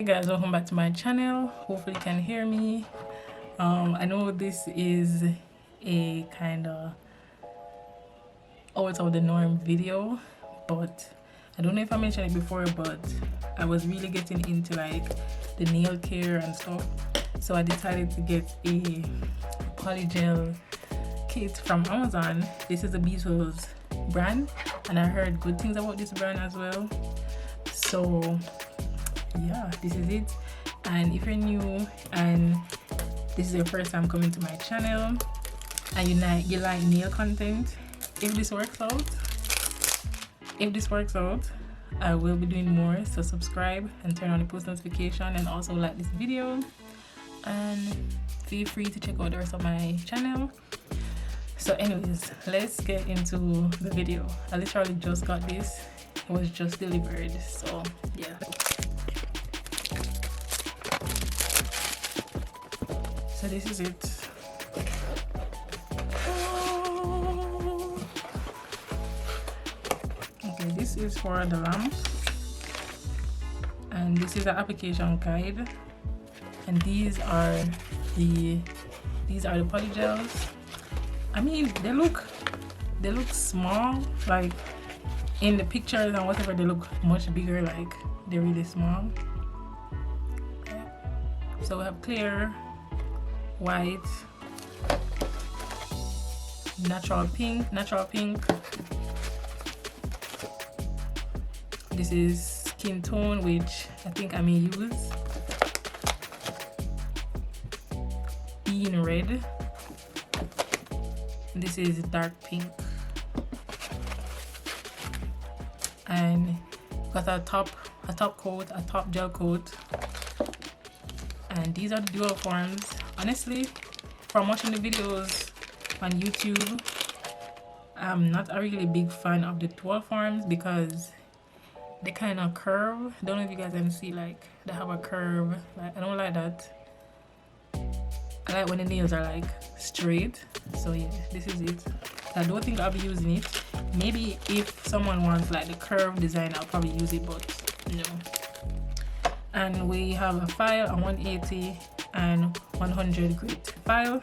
Hey guys, welcome back to my channel. Hopefully you can hear me. I know this is a kind of out of the norm video, but I don't know if I mentioned it before, but I was really getting into like the nail care and stuff, so I decided to get a Polygel kit from Amazon. This is a Beetles brand, and I heard good things about this brand as well. So yeah, this is it. And if you're new and this is your first time coming to my channel and you like nail content, if this works out, I will be doing more. So subscribe and turn on the post notification, and also like this video, and feel free to check out the rest of my channel. So anyways, let's get into the video. I literally just got this. It was just delivered, so yeah. So this is it. Okay, this is for the lamp, and this is the application guide, and these are the polygels. I mean, they look small, like in the pictures and whatever. They look much bigger, like they're really small. Okay. So we have clear, white, natural pink. This is skin tone, which I think I may use. Bean red. This is dark pink. And got a top coat, a top gel coat. And these are the dual forms. Honestly, from watching the videos on YouTube, I'm not a really big fan of the dual forms because they kind of curve. Don't know if you guys can see, like they have a curve. Like, I don't like that. I like when the nails are like straight. So yeah, this is it. I don't think I'll be using it. Maybe if someone wants like the curved design, I'll probably use it, but no. And we have a file, a 180 and 100 grit file,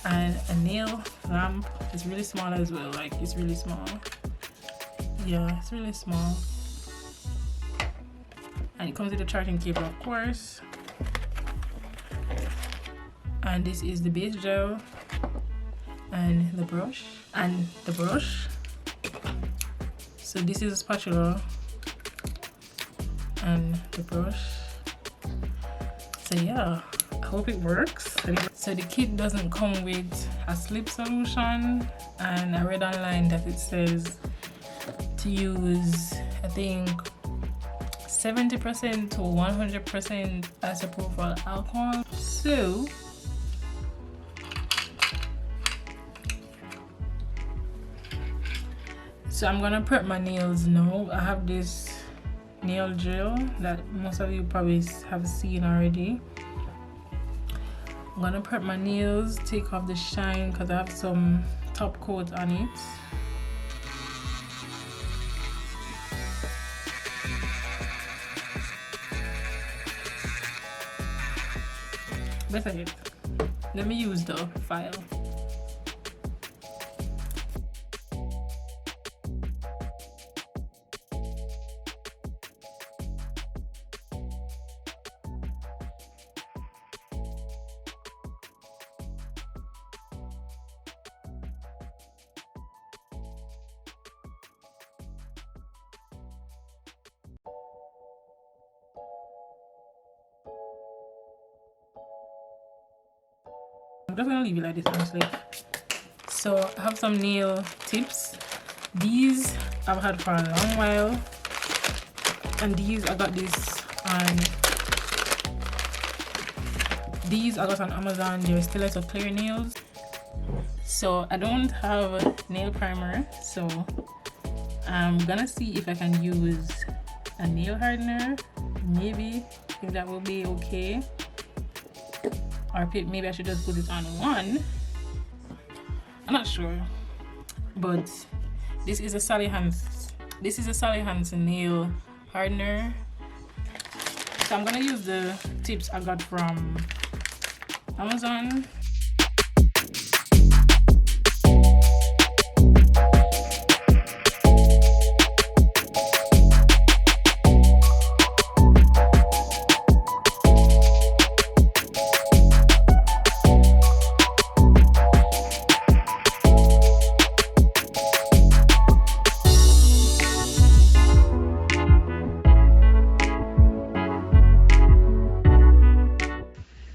and a nail lamp. It's really small as well, like it's really small. Yeah, it's really small. And it comes with a charging cable, of course. And this is the base gel and the brush. So this is a spatula and the brush. So yeah, I hope it works. So the kit doesn't come with a slip solution, and I read online that it says to use, I think, 70% to 100% isopropyl alcohol. So I'm gonna prep my nails now. I have this nail gel that most of you probably have seen already. I'm gonna prep my nails, take off the shine because I have some top coat on it. That's it. Let me use the file. I'm just gonna leave it like this, honestly. So I have some nail tips. These I've had for a long while, and these I got on Amazon. They're stiletto clear nails. So I don't have a nail primer, so I'm gonna see if I can use a nail hardener, maybe, if that will be okay. Or maybe I should just put it on one. I'm not sure. But this is a Sally Hansen nail hardener. So I'm gonna use the tips I got from Amazon.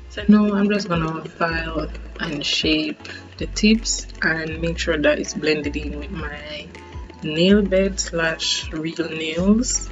So now I'm just gonna file and shape the tips and make sure that it's blended in with my nail bed / real nails.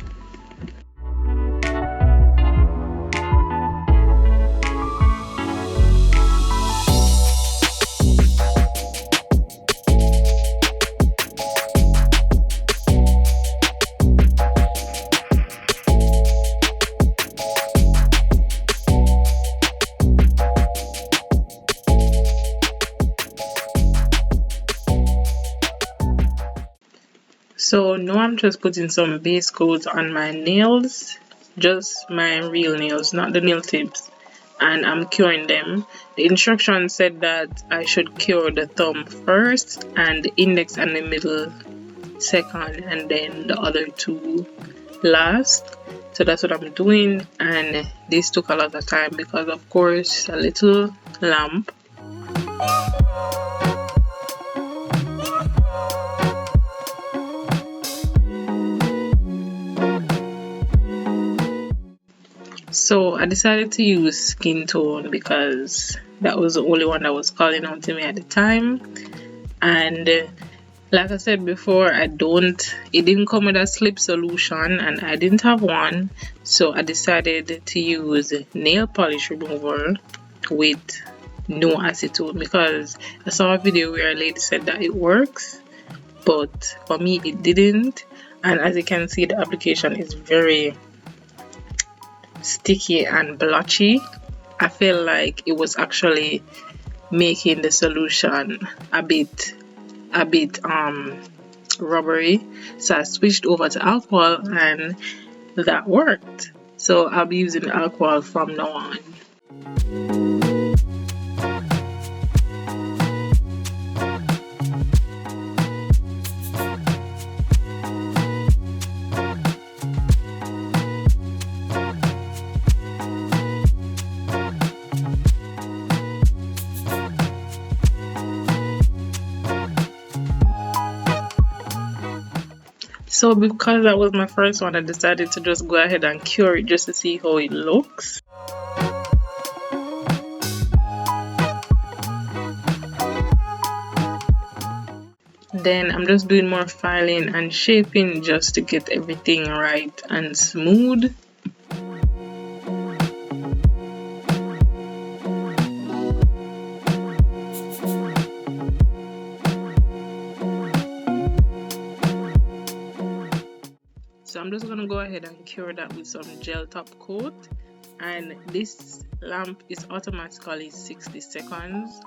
So now I'm just putting some base coat on my nails, just my real nails, not the nail tips, and I'm curing them. The instructions said that I should cure the thumb first and the index and the middle second, and then the other two last. So that's what I'm doing, and this took a lot of time because of course a little lamp. So I decided to use skin tone because that was the only one that was calling out to me at the time. And like I said before, it didn't come with a slip solution and I didn't have one. So I decided to use nail polish remover with no acetone because I saw a video where a lady said that it works, but for me it didn't. And as you can see, the application is very sticky and blotchy. I feel like it was actually making the solution a bit rubbery, so I switched over to alcohol and that worked. So I'll be using alcohol from now on. So because that was my first one, I decided to just go ahead and cure it just to see how it looks. Then I'm just doing more filing and shaping just to get everything right and smooth. So I'm just gonna go ahead and cure that with some gel top coat, and this lamp is automatically 60 seconds.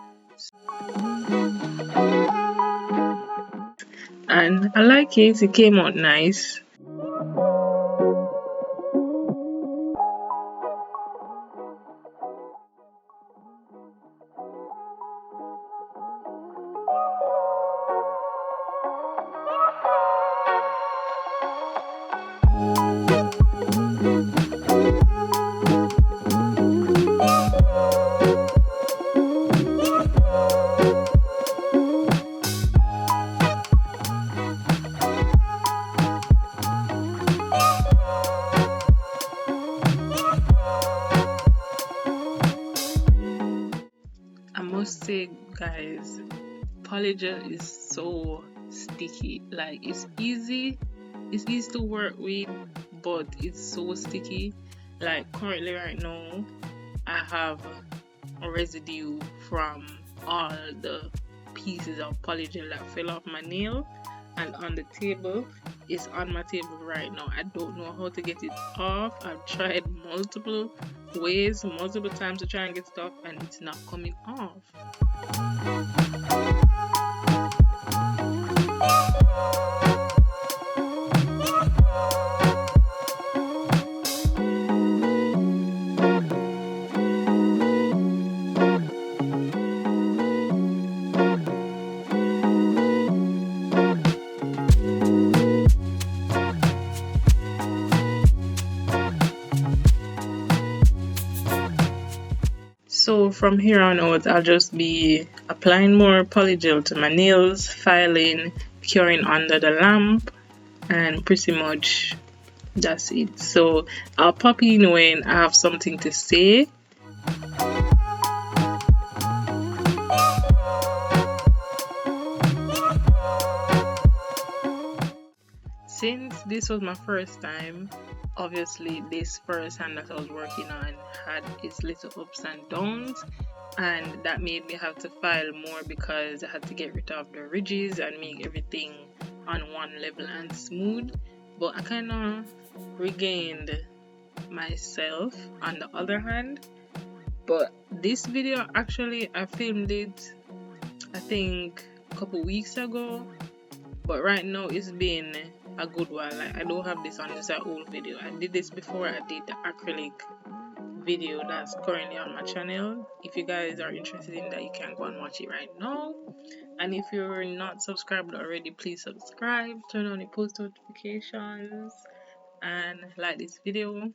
And I like it came out nice. I must say, guys, Polygel is so sticky. Like it's easy to work with, but it's so sticky. Like currently right now I have a residue from all the pieces of Polygel that fell off my nail and on the table. It's on my table right now. I don't know how to get it off. I've tried multiple ways, multiple times to try and get it off, and it's not coming off. So from here on out, I'll just be applying more polygel to my nails, filing, curing under the lamp, and pretty much that's it. So I'll pop in when I have something to say. Since this was my first time, obviously this first hand that I was working on had its little ups and downs, and that made me have to file more because I had to get rid of the ridges and make everything on one level and smooth. But I kind of regained myself on the other hand. But this video, actually I filmed it I think a couple weeks ago, but right now it's been a good while. Like, I don't have this on this old video. I did this before I did the acrylic video that's currently on my channel. If you guys are interested in that, you can go and watch it right now. And if you're not subscribed already, please subscribe, turn on the post notifications, and like this video.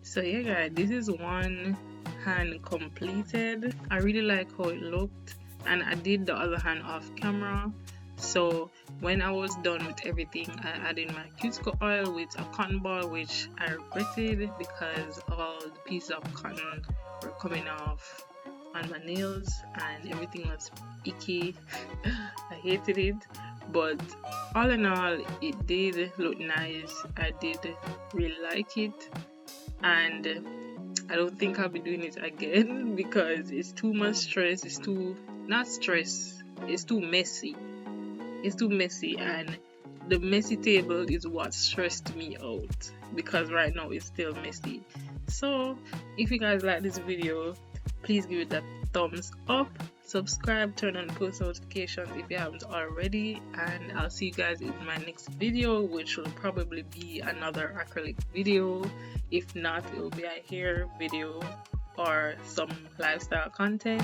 So yeah guys, this is one hand completed. I really like how it looked, and I did the other hand off camera. So when I was done with everything, I added my cuticle oil with a cotton ball, which I regretted because all the pieces of cotton were coming off on my nails and everything was icky. I hated it, but all in all it did look nice. I did really like it, and I don't think I'll be doing it again because it's too much stress. It's too, not stress, it's too messy. It's too messy, and the messy table is what stressed me out because right now it's still messy. So if you guys like this video, please give it a thumbs up, subscribe, turn on post notifications if you haven't already, and I'll see you guys in my next video, which will probably be another acrylic video. If not, it will be a hair video or some lifestyle content.